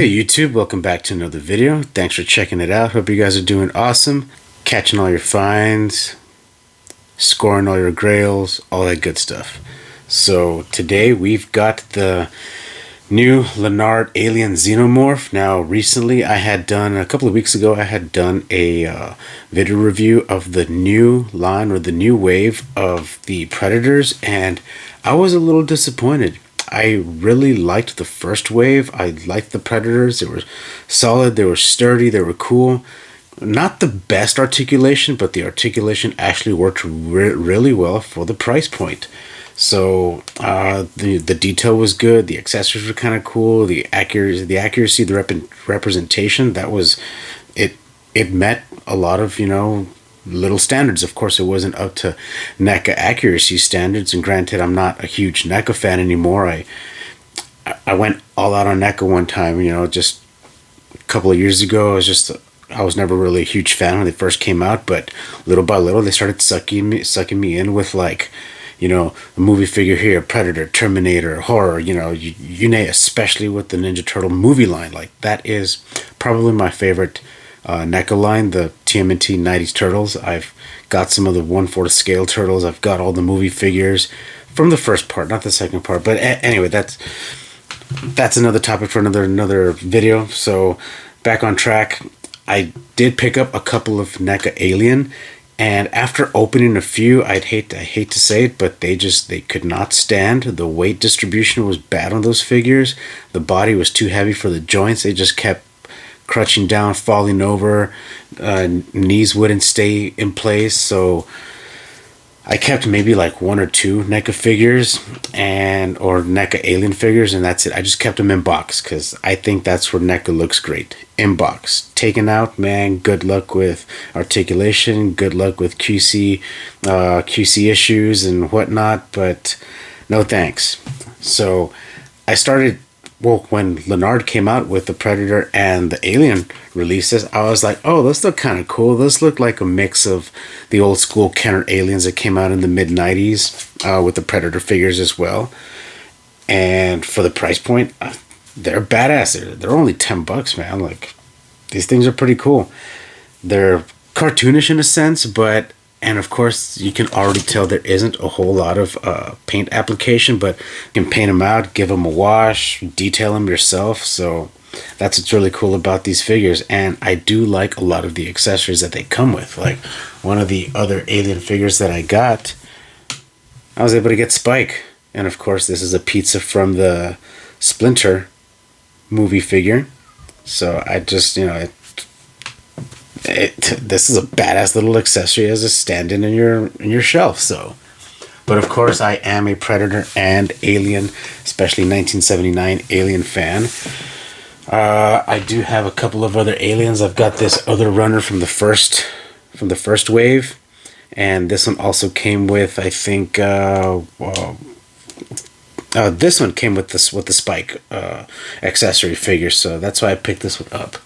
Hey YouTube, welcome back to another video. Thanks for checking it out. Hope you guys are doing awesome. Catching all your finds, scoring all your grails, all that good stuff. So today we've got the new Lanard Alien Xenomorph. Now recently a couple of weeks ago, I had done a video review of the new line or the new wave of the Predators, and I was a little disappointed. I really liked the first wave. I liked the Predators. They were solid, they were sturdy, they were cool. Not the best articulation, but the articulation actually worked really well for the price point. So the detail was good, the accessories were kind of cool, the accuracy, the representation, that was it. It met a lot of, little standards. Of course, it wasn't up to NECA accuracy standards, and granted, I'm not a huge NECA fan anymore. I went all out on NECA one time, just a couple of years ago. I was never really a huge fan when they first came out, but little by little, they started sucking me in with, like, a movie figure here, Predator, Terminator, horror, you name, especially with the Ninja Turtle movie line. Like, that is probably my favorite NECA line, the TMNT 90s Turtles. I've got some of the 1/4 scale Turtles. I've got all the movie figures from the first part, not the second part. But anyway, that's another topic for another video. So back on track, I did pick up a couple of NECA Alien, and after opening a few, I hate to say it, but they could not stand. The weight distribution was bad on those figures. The body was too heavy for the joints. They just kept crutching down, falling over, knees wouldn't stay in place. So I kept maybe like one or two NECA figures or NECA Alien figures, and that's it. I just kept them in box because I think that's where NECA looks great. In box. Taken out, man, good luck with articulation, good luck with QC issues and whatnot, but no thanks. So I started, when Lanard came out with the Predator and the Alien releases, I was like, oh, those look kind of cool. Those look like a mix of the old school Kenner Aliens that came out in the mid-90s with the Predator figures as well. And for the price point, they're badass. They're only $10, man. Like, these things are pretty cool. They're cartoonish in a sense, and of course, you can already tell there isn't a whole lot of paint application, but you can paint them out, give them a wash, detail them yourself. So that's what's really cool about these figures. And I do like a lot of the accessories that they come with. Like, one of the other Alien figures that I got, I was able to get Spike. And of course, this is a pizza from the Splinter movie figure. So I just, this is a badass little accessory as a stand-in in your shelf. So, but of course, I am a Predator and Alien, especially 1979 Alien fan. I do have a couple of other Aliens. I've got this other runner from the first wave, and this one also came with, I think, this one came with the Spike accessory figure, so that's why I picked this one up.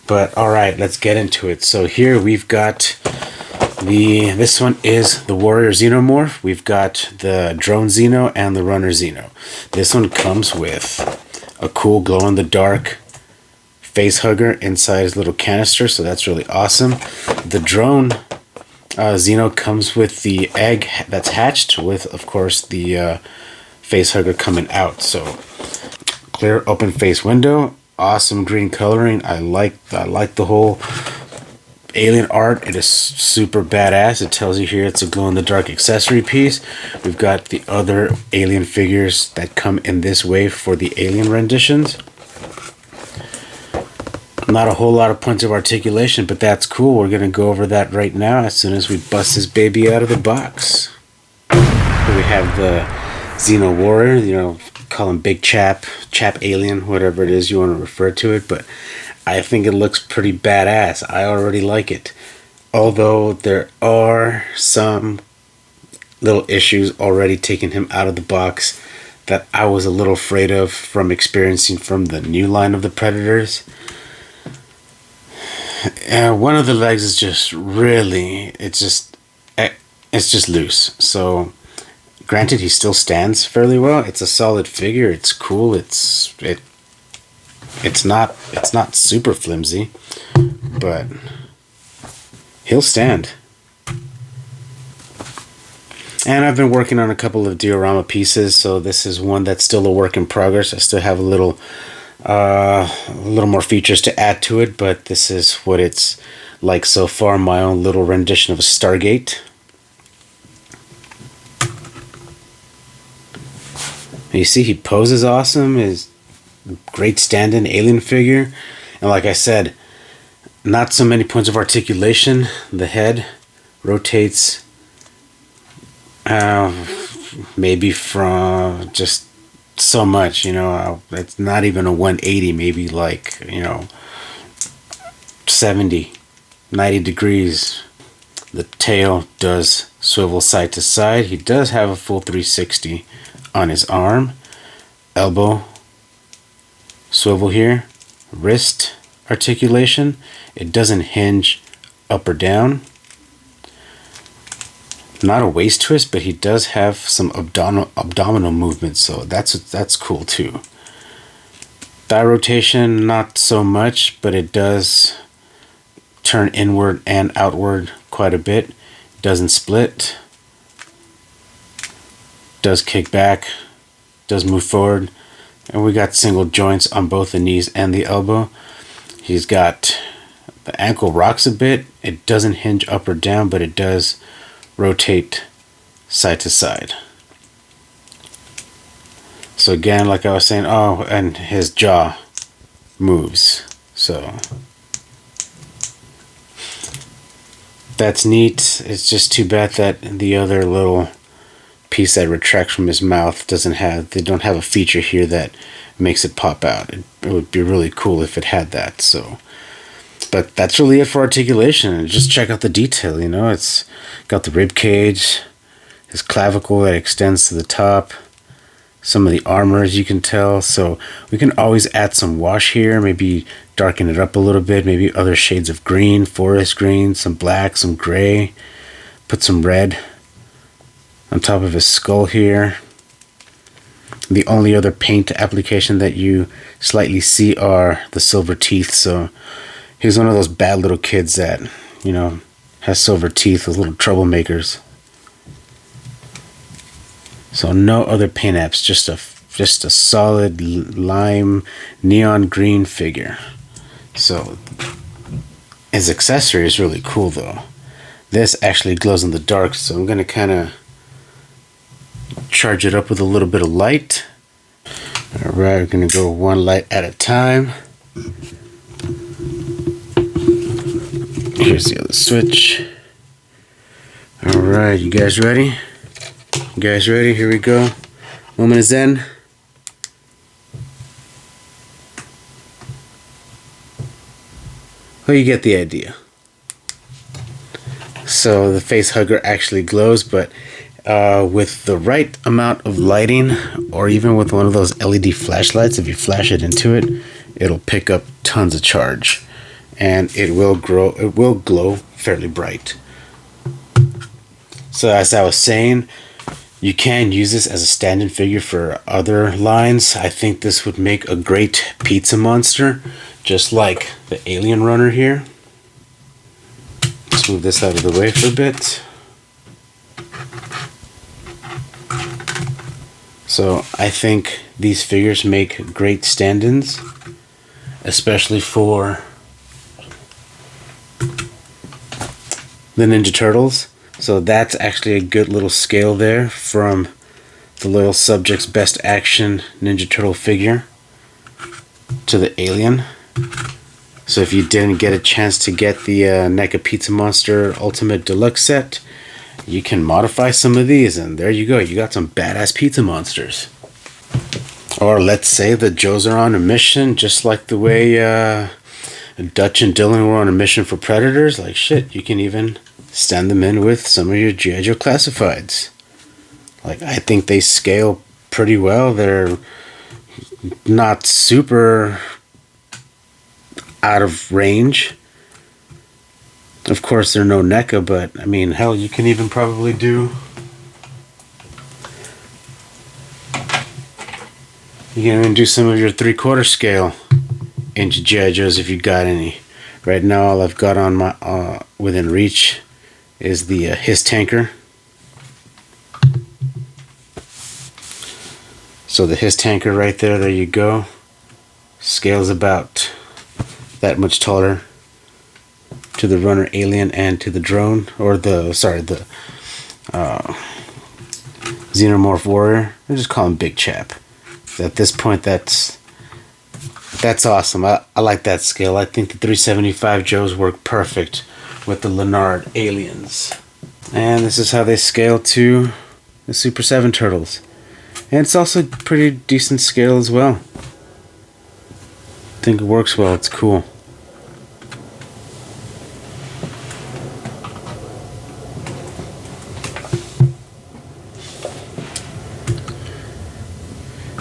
But alright, let's get into it. So here we've got this one is the Warrior Xenomorph. We've got the Drone Xeno and the Runner Xeno. This one comes with a cool glow-in-the-dark face hugger inside his little canister, so that's really awesome. The Drone Xeno comes with the egg that's hatched with, of course, the face hugger coming out. So clear open face window, awesome green coloring. I like the whole Alien art. It is super badass. It tells you here it's a glow-in-the-dark accessory piece. We've got the other Alien figures that come in this wave for the Alien renditions. Not a whole lot of points of articulation, but that's cool. We're gonna go over that right now as soon as we bust this baby out of the box. Here we have the Xeno Warrior, call him Big Chap Alien, whatever it is you want to refer to it, but I think it looks pretty badass. I already like it. Although there are some little issues already taking him out of the box that I was a little afraid of from experiencing from the new line of the Predators. One of the legs is just really, it's just loose. So granted, he still stands fairly well. It's a solid figure. It's cool. It's not super flimsy, but he'll stand. And I've been working on a couple of diorama pieces, so this is one that's still a work in progress. I still have a little more features to add to it, but this is what it's like so far. My own little rendition of a Stargate. You see, he poses awesome. Is great stand-in alien figure, and like I said, not so many points of articulation. The head rotates maybe from just so much, you know. It's not even a 180, maybe like, you know, 70, 90 degrees. The tail does swivel side to side. He does have a full 360 on his arm. Elbow swivel here. Wrist articulation. It doesn't hinge up or down. Not a waist twist, but he does have some abdominal movement, so that's cool too. Thigh rotation, not so much, but it does turn inward and outward quite a bit. Doesn't split. Does kick back. Does move forward. And we got single joints on both the knees and the elbow. He's got the ankle rocks a bit. It doesn't hinge up or down, but it does rotate side to side. So again, like I was saying, oh, and his jaw moves. So that's neat. It's just too bad that the other little piece that retracts from his mouth they don't have a feature here that makes it pop out. It would be really cool if it had that. So, but that's really it for articulation. And just check out the detail, you know. It's got the rib cage, his clavicle that extends to the top, some of the armor, as you can tell. So we can always add some wash here, maybe darken it up a little bit, maybe other shades of green, forest green, some black, some gray, put some red on top of his skull here. The only other paint application that you slightly see are the silver teeth. So he's one of those bad little kids that, you know, has silver teeth, those little troublemakers. So no other paint apps, just a solid lime neon green figure. So his accessory is really cool though. This actually glows in the dark, so I'm gonna kind of charge it up with a little bit of light. Alright, we're gonna go one light at a time. Here's the other switch. Alright, you guys ready? You guys ready? Here we go. Moment of Zen. Well, you get the idea. So the face hugger actually glows, but with the right amount of lighting, or even with one of those LED flashlights, if you flash it into it, it'll pick up tons of charge, and it will glow fairly bright. So as I was saying, you can use this as a stand-in figure for other lines. I think this would make a great pizza monster, just like the alien runner here. Let's move this out of the way for a bit. So I think these figures make great stand-ins, especially for the Ninja Turtles. So that's actually a good little scale there from the Loyal Subject's Best Action Ninja Turtle figure to the alien. So if you didn't get a chance to get the NECA Pizza Monster Ultimate Deluxe set, you can modify some of these, and there you go. You got some badass pizza monsters. Or let's say the Joes are on a mission, just like the way Dutch and Dylan were on a mission for Predators. Like shit, you can even stand them in with some of your G.I. Joe classifieds. Like, I think they scale pretty well. They're not super out of range. Of course, they're no NECA, but I mean, hell, you can even probably do. You can even do some of your 3/4 scale inch G.I. Joes if you got any. Right now, all I've got on my within reach is the his tanker. So the his tanker right there, there you go. Scales about that much taller to the runner alien and to the drone, or the Xenomorph warrior. I just call him Big Chap. At this point, that's awesome. I like that scale. I think the 375 Joes work perfect with the Lanard aliens. And this is how they scale to the Super 7 turtles. And it's also pretty decent scale as well. I think it works well. It's cool.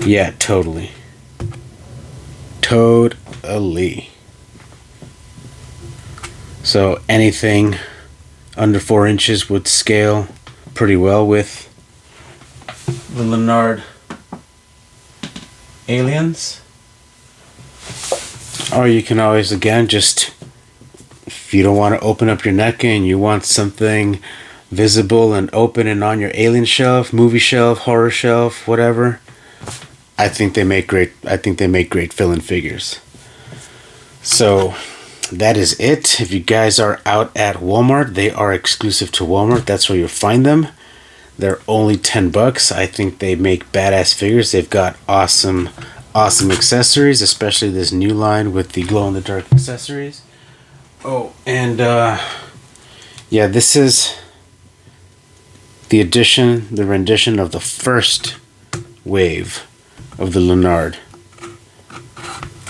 Yeah, totally. Totally. So anything under 4 inches would scale pretty well with the Lanard aliens. Or you can always, again, just, if you don't want to open up your NECA and you want something visible and open and on your alien shelf, movie shelf, horror shelf, whatever, I think they make great fill-in figures. So that is it. If you guys are out at Walmart, they are exclusive to Walmart. That's where you'll find them. They're only $10. I think they make badass figures. They've got awesome accessories, especially this new line with the glow-in-the-dark accessories. Oh, and yeah, this is the rendition of the first wave of the Lanard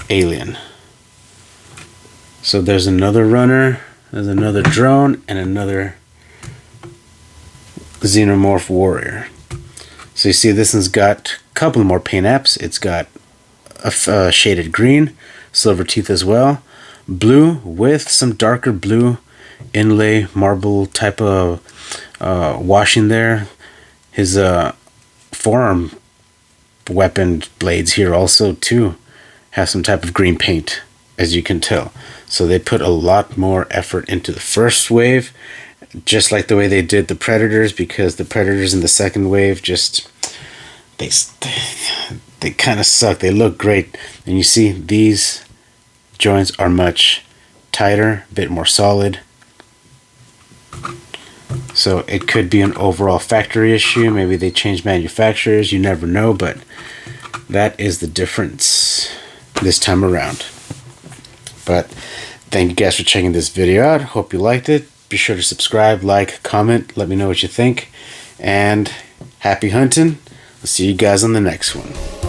alien. So there's another runner, there's another drone, and another Xenomorph warrior. So you see this one's got a couple more paint apps. It's got a shaded green, silver teeth as well, blue with some darker blue inlay marble type of washing there. His forearm weapon blades here also too have some type of green paint, as you can tell. So they put a lot more effort into the first wave, just like the way they did the Predators, because the Predators in the second wave just they kind of suck. They look great, and you see these joints are much tighter, a bit more solid. So it could be an overall factory issue. Maybe they changed manufacturers. You never know, but that is the difference this time around. But thank you guys for checking this video out. Hope you liked it. Be sure to subscribe, like, comment. Let me know what you think. And happy hunting. I'll see you guys on the next one.